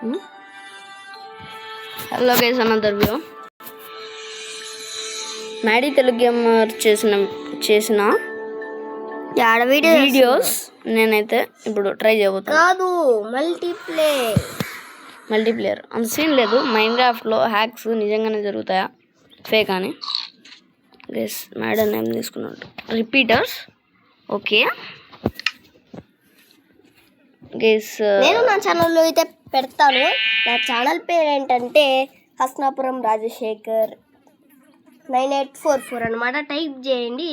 Hello guys, another Maddy Telugu gamer చేసిన videos నేనైతే ఇప్పుడు ట్రై చేయబోతున్నాను. మల్టీప్లేయర్ అంత సీన్ లేదు. మైన్క్రాఫ్ట్లో హ్యాక్స్ నిజంగానే జరుగుతాయా ఫేక్ అని గైస్. మ్యాడీ నేమ్ తీసుకున్నాడు రిపీటర్స్. ఓకే గైస్, నేను నా ఛానల్లో అయితే పెడతాను. నా ఛానల్ పేరు ఏంటంటే హస్నాపురం రాజశేఖర్ 9844 అనమాట. టైప్ చేయండి.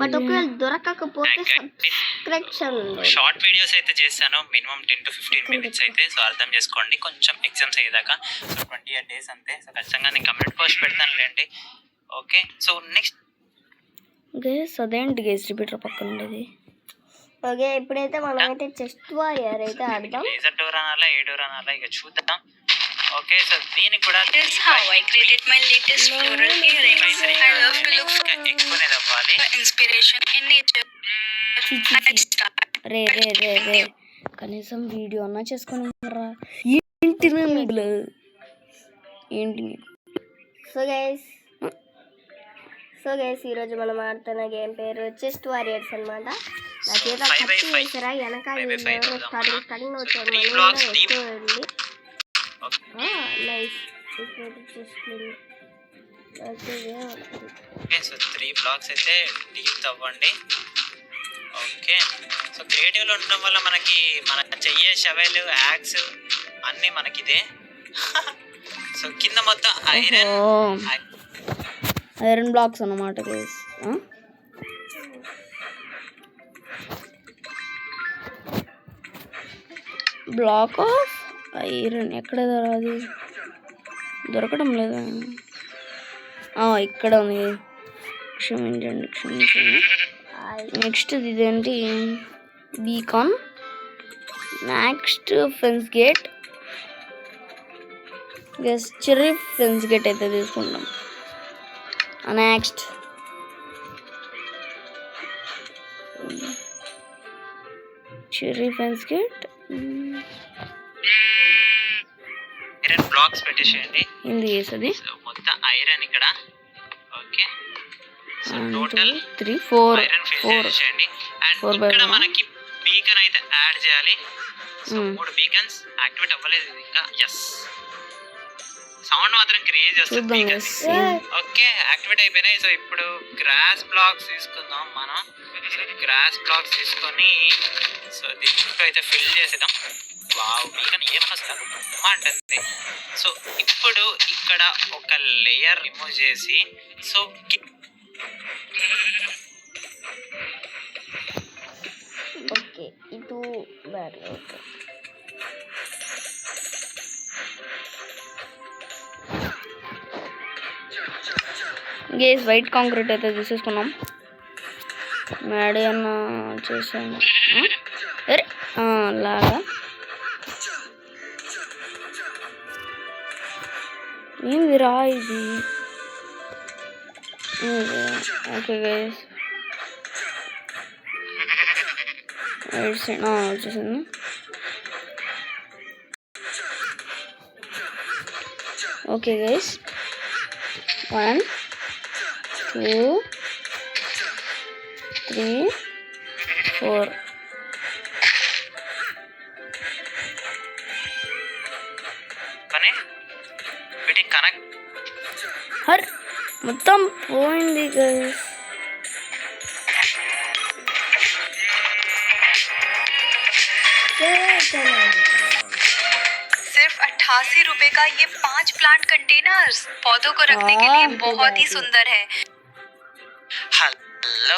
బట్ ఒకవేళ దొరకకపోతే సబ్స్క్రిప్షన్ షార్ట్ వీడియోస్ అయితే చేస్తాను. మినిమం 10 to 15 minutes అయితే. సో అర్థం చేసుకోండి. కొంచెం ఎగ్జామ్స్ అయ్యేదాకా. సో 28 days అంతే. సో ఖచ్చితంగా నేను కమ్యూనిటీ పోస్ట్ పెడతాను లేండి. ఓకే, సో నెక్స్ట్ గైస్ అదేంటి గైస్ రిపీటర్ పక్కన ఉండేది. ఓకే, ఇప్పుడైతే మనం అయితే చెస్ట్ వారియర్ అయితే ఆడదాం. లేజర్ డోర్ అనాలా, ఏ డోర్ అనాలా ఇక చూద్దాం. ఓకే, సో దీనికి కూడా ఎక్స్పోనేది అవ్వాలి. రే రే రే రే కనీసం వీడియో అన్నా చేసుకొని ఏంటి మీకు ఏంటి మీకు. సో గైస్ ఈరోజు మనం ఆడుతున్న గేమ్ పేరు చెస్ట్ వారియర్స్ అనమాట. నా చేత కత్తి వేసారా వెనక స్టార్టింగ్ వచ్చాడు. నైస్. ఓకే, సో 3 blocks అయితే డీప్ తవ్వండి. ఓకే, సో క్రియేటివ్లో ఉండడం వల్ల మనకి చెయ్యే షవెల్, యాక్స్ అన్నీ మనకిదే. సో కింద మొత్తం ఐరన్ బ్లాక్స్ అన్నమాట గైస్. బ్లాక్ ఆఫ్ ఐరన్ ఎక్కడ అది దొరకడం లేదా? ఇక్కడ ఉంది. క్షమించండి. నెక్స్ట్ ఇదేంటి? Beacon. Next fence gate. Guess cherry fence gate అయితే తీసుకుంటాం. Next cherry fence gate. Iron blocks పెట్టేసేయండి. ఏంది చేసేది? మొత్తం ఐరన్ ఇక్కడ. Okay, so total 3 4 iron fill చేసేయండి. అండ్ ఇక్కడ మనకి బీకన్ అయితే యాడ్ చేయాలి. సో 3 బీకన్స్ యాక్టివేట్ అవ్వలేదు ఇంకా. ఎస్, సౌండ్ మాత్రం క్రియేట్ చేస్తుంది బీకన్స్. ఓకే, యాక్టివేట్ అయిపోయినాయి. సో ఇప్పుడు గ్రాస్ బ్లాక్స్ తీసుకుందాం మనం. సో గ్రాస్ బ్లాక్స్ తీసుకొని సో దీని చుట్టూ అయితే ఫిల్ చేసేద్దాం. వావ్, బీకన్ ఏమన్నా అంటుంది. సో ఇప్పుడు ఇక్కడ ఒక లేయర్ రిమూవ్ చేసి సో ఓకే ఇటు ఓకే గైస్ వైట్ కాంక్రీట్ అయితే తీసేసుకున్నాం. మ్యాడీ అన్న చేసాను లాగా. ఏంది రా ఇది? ఓకే గైస్ వచ్చేసింది. ఓకే గైస్ 1 2 3 4 వీటికి కనెక్ట్. మొత్తం పోయింది గైస్. सिर्फ 88 रुपए का ये 5 प्लांट कंटेनर्स पौधों को रखने के लिए बहुत ही सुंदर है. Hello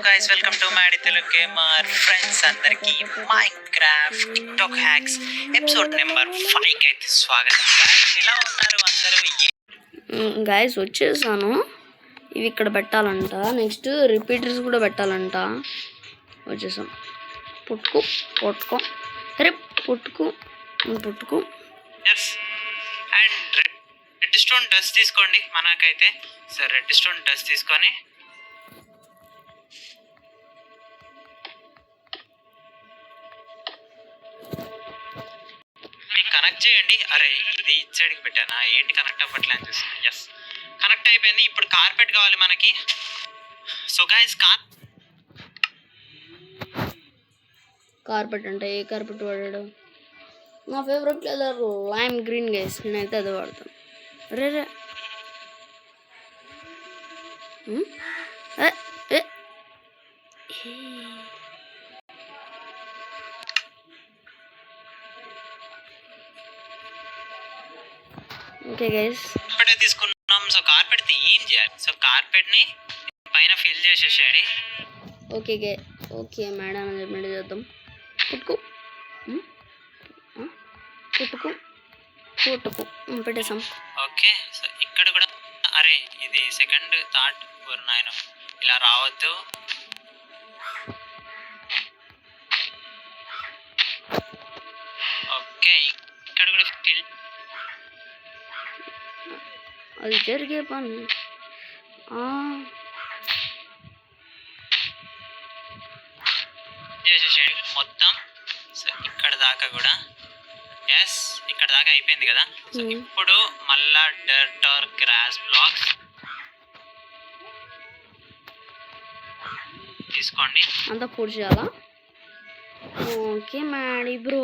guys, welcome to Maddy Telugu gamer. Friends అందరికి Minecraft TikTok hacks episode number 5 కి అయితే స్వాగతం. గైస్ ఎలా ఉన్నారు అందరూ? గైస్ వచ్చేసాను. ఇవి ఇక్కడ పెట్టాలంట. నెక్స్ట్ రిపీటర్స్ కూడా పెట్టాలంట. వచ్చేసాం. పుట్టుకో అరే పుట్టుకు. అండ్ రెడ్ స్టోన్ డస్ట్ తీసుకోండి మనకైతే. సో రెడ్ స్టోన్ డస్ట్ తీసుకొని కనెక్ట్ చేయండి. అరే ఇది ఇటు సైడ్కి పెట్టానా, ఏంటి కనెక్ట్ అవ్వట్లే అని చూస్తుంది. ఎస్ కనెక్ట్ అయిపోయింది. ఇప్పుడు కార్పెట్ కావాలి మనకి. సో గైస్ కార్పెట్ అంటే ఏ కార్పెట్ వాడాడు? నా favourite colour lime green guys, నేనైతే అది వాడతాను. రే రే ఓకే గైస్, కార్పెట్ తీసుకున్నాం. సో కార్పెట్ ఏం చేయాలి? సో కార్పెట్ ని పైన ఫిల్ చేసేసేయండి. ఓకే ఓకే మేడం చెప్పినట్టు చేద్దాం. పుట్టుకు పుట్టుకు పుట్టుకు పెట్టేసాం. ఓకే సో ఇక్కడ కూడా అరే ఇది సెకండ్ థాట్ నాయన ఇలా రావద్దు. ఓకే ఇక్కడ కూడా ఫిల్ అది జరిగే పని. చేసేసేయండి మొత్తం. సో ఇక్కడ దాకా కూడా ఎస్ ఇక్కడ దాకా అయిపోయింది కదా. సో ఇప్పుడు మళ్ళా డర్ట్ ఆర్ గ్రాస్ బ్లాక్స్ తీసుకోండి. అంతా పూర్తి చేయాలా? ఓకే మేడీ బ్రో,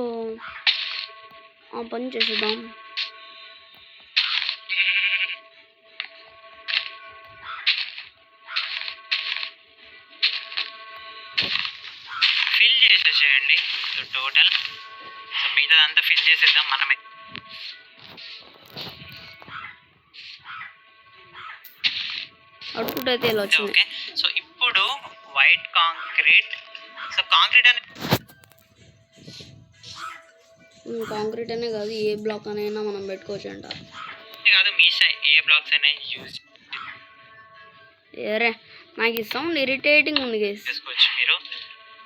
ఆ పని చేసేద్దాం. ఫిల్ చేసేసేయండి. సో టోటల్ సో మిగతాదంతా ఫిల్ చేసేద్దాం మనమే. అవుట్పుట్ అయితే ఇలా వచ్చింది. ఓకే సో ఇప్పుడు వైట్ కాంక్రీట్. సో కాంక్రీట్ అనేది కాంక్రీట్ అనే కాదు, ఏ బ్లాక్ అనైనా మనం పెట్టుకోవచ్చు అంట. కాదు మీ ఏ బ్లాక్స్ అయినా యూజ్ ఏరే నాకు ఈ సౌండ్ ఇరిటేటింగ్ ఉంది గైస్. చేసుకోవచ్చు మీరు.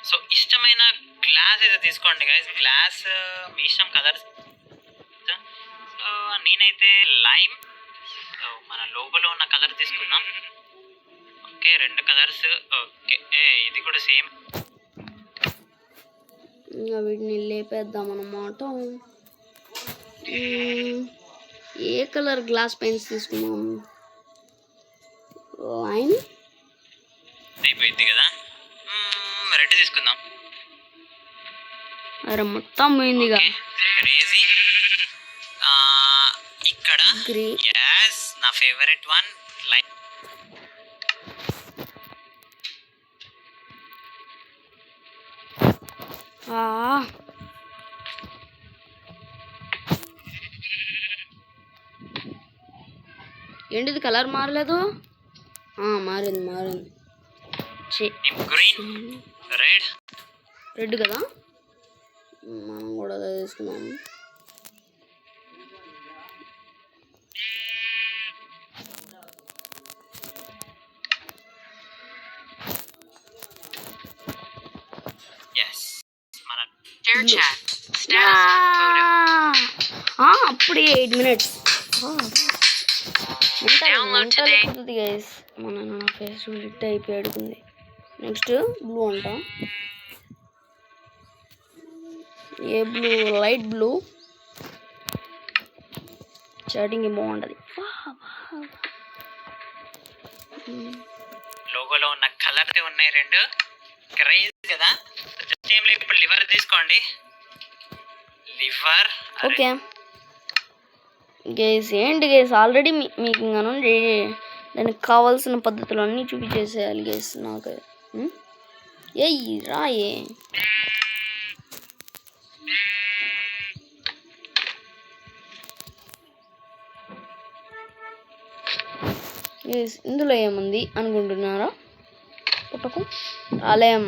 సో ఇష్టమైన గ్లాస్ అయితే తీసుకోండి గైస్. గ్లాస్ మీ ఇష్టం కలర్స్. సో నేనైతే లైమ్, సో మన లోగోలో ఉన్న కలర్ తీసుకున్నాం. Okay 2 colours. ఓకే ఇది కూడా సేమ్. ఇంకా వీటిని లేపేద్దాం అన్నమాట. ఏ కలర్ గ్లాస్ పెన్స్ తీసుకున్నాం? లైమ్ అయిపోయింది కదా. రెడ్ తీసుకుందాం. అరే మొత్తం పోయిందిగా. క్రేజీ. ఇక్కడ గ్రీన్, yes నా ఫేవరెట్ వన్ లైమ్. ఏంటిది కలర్ మారలేదు? మారింది గ్రీన్ రెడ్ రెడ్ కదా, మనం కూడా అదే తీసుకున్నాము. అప్పుడే 8 minutes. గైస్ మన నా ఫేస్ హిట్ అయిపోయి అడుగుంది. నెక్స్ట్ బ్లూ అంట. ఏ బ్లూ? Light blue. స్టార్టింగ్ బాగుంటుంది. లోగోలో ఉన్న కలర్ ఉన్నాయి 2. క్రేజ్ కదా. జస్ట్ ఏం లేదు, ఇప్పుడు లివర్ తీసుకోండి. లివర్. ఓకే గైస్, ఏంటి గైస్ ఆల్రెడీ మీకు ఇంకా దానికి కావాల్సిన పద్ధతులు అన్నీ చూపించేసేయాలి గైస్. నాకు రాయే ఇందులో ఏముంది అనుకుంటున్నారా? పుట్టకు ఆలయం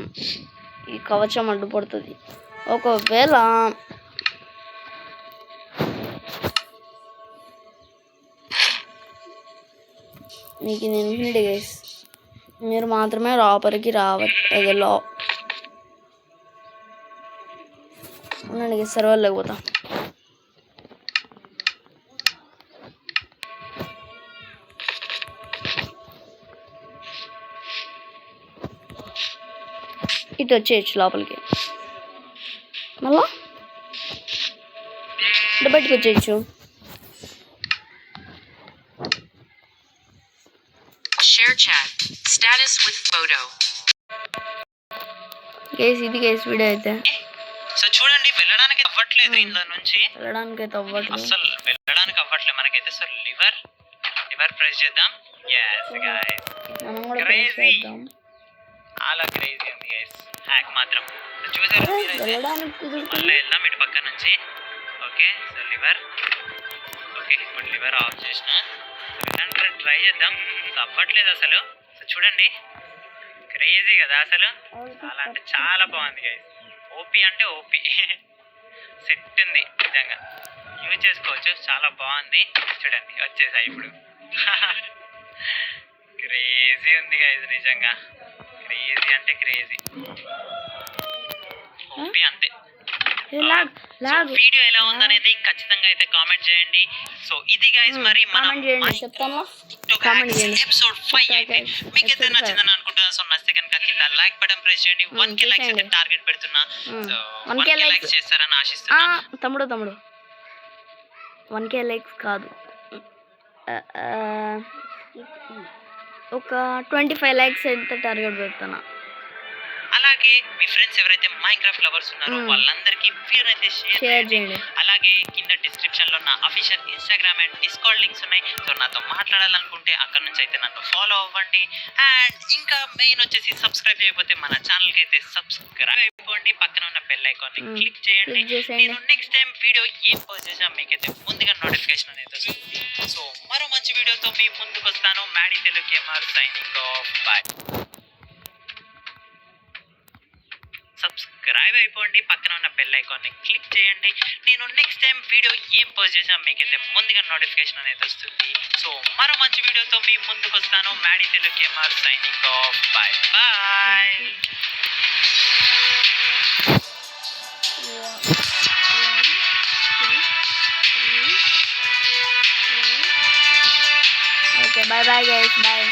ఈ కవచం అడ్డుపడుతుంది. ఒకవేళ మీకు నేను హిండి గైస్, మీరు మాత్రమే లోపలికి రావట్లేదు. ఉండండి సర్వర్ లేకపోతా. ఇటు వచ్చేయచ్చు లోపలికి. మళ్ళా అంటే బయటకు వచ్చేయచ్చు. Share chat. Status with photo. Guys ఇది గైస్ వీడియో అయితే సో చూడండి వెళ్ళడానికి అవ్వట్లేదు ఇందులో నుంచి, వెళ్ళడానికి అయితే అవ్వట్లేదు. అసలు వెళ్ళడానికి అవ్వట్లేదు మనకైతే. సో లివర్ ప్రెస్ చేద్దాం. yes guys, మనం కూడా Crazy. press చేద్దాం. చాలా క్రేజీ ఉంది గైస్ హ్యాక్ మాత్రం. సో చూసారు వెళ్ళడానికి కుదురుతుంది. మళ్ళీ వెళ్దాం ఇటు పక్క నుంచి. ఓకే సో లివర్, ఓకే ఇప్పుడు లివర్ ఆఫ్ చేసిన. సో ట్రై చేద్దాం. సో అవ్వట్లేదు అసలు. సో చూడండి క్రేజీ కదా అసలు, చాలా అంటే చాలా బాగుంది గైస్. ఓపీ అంటే ఓపీ సెట్ ఉంది నిజంగా, యూజ్ చేసుకోవచ్చు. చాలా బాగుంది. చూడండి వచ్చేసాయి ఇప్పుడు. క్రేజీ ఉంది గైస్ నిజంగా, క్రేజీ అంటే క్రేజీ. ఓపీ అంతే. వీడియో ఎలా ఉందనేది ఖచ్చితంగా అయితే కామెంట్ చేయండి. సో ఇది గైస్ మరి మన కామెంట్ చేయండి చెప్తాను. కామెంట్ చేయండి. ఎపిసోడ్ 5 అయితే మీకు అయితే నచ్చిందని అనుకుంటున్నాను. సో నచ్చితే కనుక కింద లైక్ బటన్ ప్రెస్ చేయండి. 1k లైక్స్ అయితే టార్గెట్ పెడుతున్నా. సో 1k లైక్స్ చేస్తారని ఆశిస్తున్నా. తమ్ముడు 1k లైక్స్ కాదు, ఒక 25 లైక్స్ అయితే టార్గెట్ పెడుతున్నా. అలాగే మీ ఫ్రెండ్స్ ఎవరైతే మైన్క్రాఫ్ట్ లవర్స్ ఉన్నారో వాళ్ళందరికీ వీడియో అయితే షేర్ చేయండి. అలాగే కింద డిస్క్రిప్షన్ లో నా official Instagram and discard links ఉన్నాయి. సో నాతో మాట్లాడాలనుకుంటే అక్కడ నుంచి అయితే నన్ను ఫాలో అవ్వండి. అండ్ ఇంకా మెయిన్ వచ్చేసి సబ్స్క్రైబ్ చేయకపోతే మన ఛానల్ కి అయితే సబ్స్క్రైబ్ అయిపోండి. పక్కన ఉన్న బెల్ ఐకాన్ ని క్లిక్ చేయండి. నేను నెక్స్ట్ టైం వీడియో ఏం పోస్ట్ చేసినా మీకైతే ముందుగా నోటిఫికేషన్ అనేది వస్తుంది. సో మరో మంచి వీడియోతో మీ ముందుకు వస్తాను. Maddy Telugu gamer signing off. Bye. Subscribe అయిపోండి. పక్కన ఉన్న బెల్ ఐకాన్ ని క్లిక్ చేయండి. నేను నెక్స్ట్ టైం వీడియో ఏం పోస్ట్ చేసినా మీకైతే ముందుగా నోటిఫికేషన్ అనేది వస్తుంది. సో మరో మంచి వీడియోతో మీ ముందుకు వస్తాను. Maddy Telugu gamer signing off. Bye bye. Okay bye bye guys, bye.